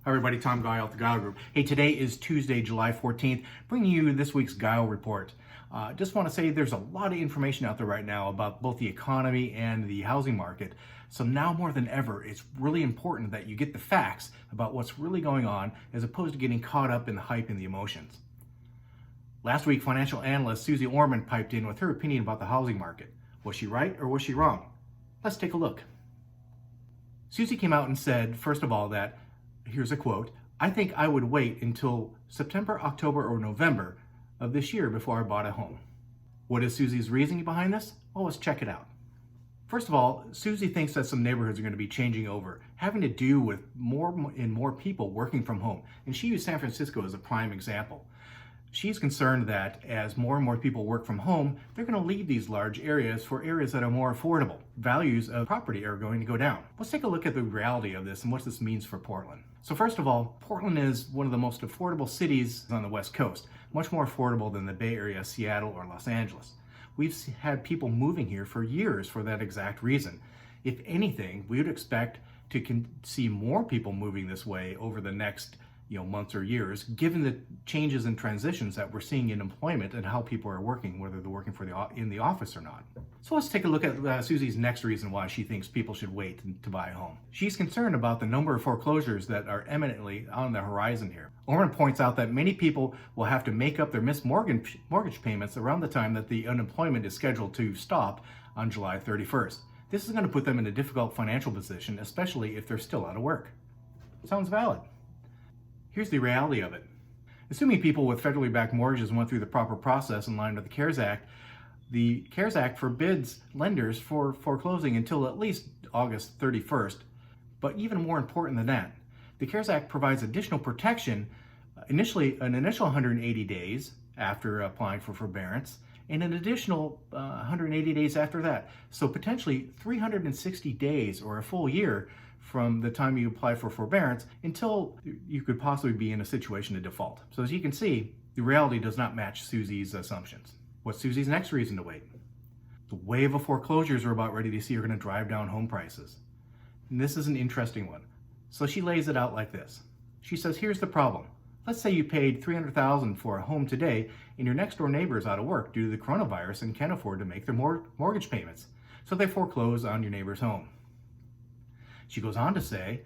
Hi everybody, Tom Gile at the Gile Group. Hey, today is Tuesday, July 14th, bringing you this week's Gile Report. Just want to say there's a lot of information out there right now about both the economy and the housing market. So now more than ever, it's really important that you get the facts about what's really going on as opposed to getting caught up in the hype and the emotions. Last week, financial analyst Suze Orman piped in with her opinion about the housing market. Was she right or was she wrong? Let's take a look. Suze came out and said, first of all, that here's a quote, "I think I would wait until September, October, or November of this year before I bought a home." What is Suze's reasoning behind this? Well, let's check it out. First of all, Suze thinks that some neighborhoods are going to be changing over, having to do with more and more people working from home. And she used San Francisco as a prime example. She's concerned that as more and more people work from home, they're going to leave these large areas for areas that are more affordable. Values of property are going to go down. Let's take a look at the reality of this and what this means for Portland. So first of all, Portland is one of the most affordable cities on the West Coast, much more affordable than the Bay Area, Seattle, or Los Angeles. We've had people moving here for years for that exact reason. If anything, we would expect to see more people moving this way over the next months or years, given the changes and transitions that we're seeing in employment and how people are working, whether they're working in the office or not. So let's take a look at Suze's next reason why she thinks people should wait to buy a home. She's concerned about the number of foreclosures that are imminently on the horizon here. Orman points out that many people will have to make up their missed mortgage payments around the time that the unemployment is scheduled to stop on July 31st. This is going to put them in a difficult financial position, especially if they're still out of work. Sounds valid. Here's the reality of it. Assuming people with federally backed mortgages went through the proper process in line with the CARES Act forbids lenders for foreclosing until at least August 31st. But even more important than that, the CARES Act provides additional protection, an initial 180 days after applying for forbearance, and an additional 180 days after that. So potentially 360 days or a full year from the time you apply for forbearance until you could possibly be in a situation of default. So as you can see, the reality does not match Suze's assumptions. What's Suze's next reason to wait? The wave of foreclosures we're about ready to see are going to drive down home prices. And this is an interesting one. So she lays it out like this. She says, here's the problem. Let's say you paid $300,000 for a home today and your next door neighbor is out of work due to the coronavirus and can't afford to make their mortgage payments. So they foreclose on your neighbor's home. She goes on to say,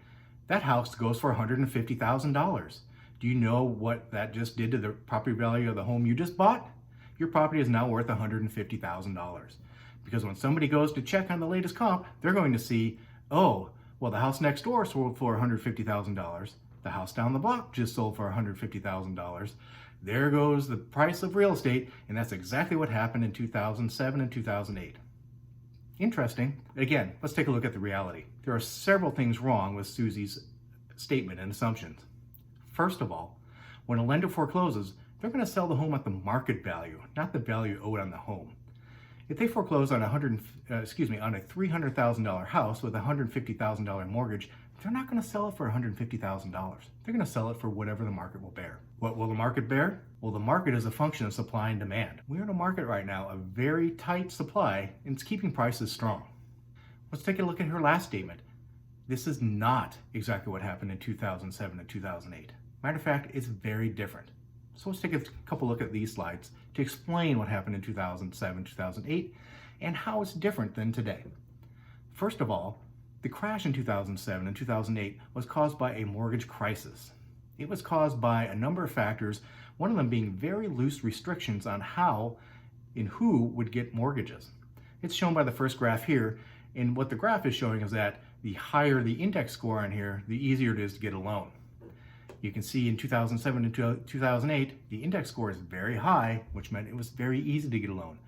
that house goes for $150,000. Do you know what that just did to the property value of the home you just bought? Your property is now worth $150,000. Because when somebody goes to check on the latest comp, they're going to see, oh, well, the house next door sold for $150,000. The house down the block just sold for $150,000. There goes the price of real estate, and that's exactly what happened in 2007 and 2008. Interesting. Again, let's take a look at the reality. There are several things wrong with Suze's statement and assumptions. First of all, when a lender forecloses, they're going to sell the home at the market value, not the value owed on the home. If they foreclose on a $300,000 house with a $150,000 mortgage, they're not going to sell it for $150,000. They're going to sell it for whatever the market will bear. What will the market bear? Well, the market is a function of supply and demand. We're in a market right now of very tight supply, and it's keeping prices strong. Let's take a look at her last statement. This is not exactly what happened in 2007 and 2008. Matter of fact, it's very different. So let's take a couple look at these slides to explain what happened in 2007, 2008, and how it's different than today. First of all, the crash in 2007 and 2008 was caused by a mortgage crisis. It was caused by a number of factors, one of them being very loose restrictions on how and who would get mortgages. It's shown by the first graph here, and what the graph is showing is that the higher the index score on here, the easier it is to get a loan. You can see in 2007 and 2008, the index score is very high, which meant it was very easy to get a loan.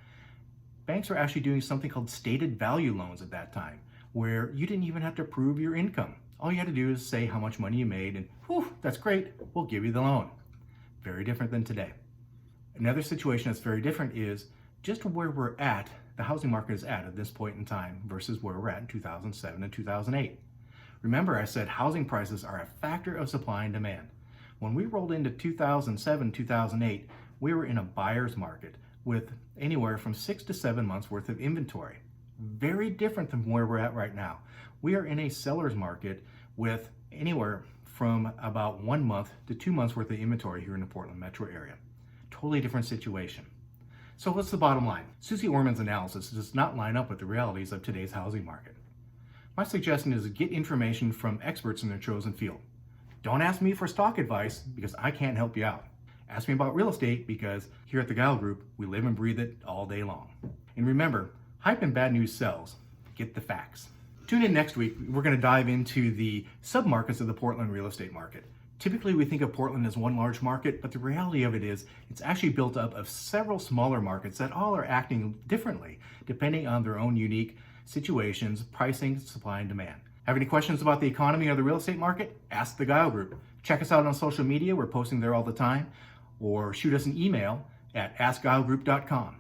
Banks were actually doing something called stated value loans at that time, where you didn't even have to prove your income. All you had to do is say how much money you made and, whew, that's great, we'll give you the loan. Very different than today. Another situation that's very different is just where we're at, the housing market is at this point in time versus where we're at in 2007 and 2008. Remember, I said housing prices are a factor of supply and demand. When we rolled into 2007, 2008, we were in a buyer's market with anywhere from 6 to 7 months worth of inventory. Very different than where we're at right now. We are in a seller's market with anywhere from about 1 month to 2 months worth of inventory here in the Portland metro area. Totally different situation. So what's the bottom line? Suze Orman's analysis does not line up with the realities of today's housing market. My suggestion is get information from experts in their chosen field. Don't ask me for stock advice because I can't help you out. Ask me about real estate because here at the Gile Group, we live and breathe it all day long. And remember, hype and bad news sells. Get the facts. Tune in next week. We're going to dive into the submarkets of the Portland real estate market. Typically, we think of Portland as one large market, but the reality of it is it's actually built up of several smaller markets that all are acting differently depending on their own unique situations, pricing, supply, and demand. Have any questions about the economy or the real estate market? Ask the Gile Group. Check us out on social media. We're posting there all the time. Or shoot us an email at askgilegroup.com.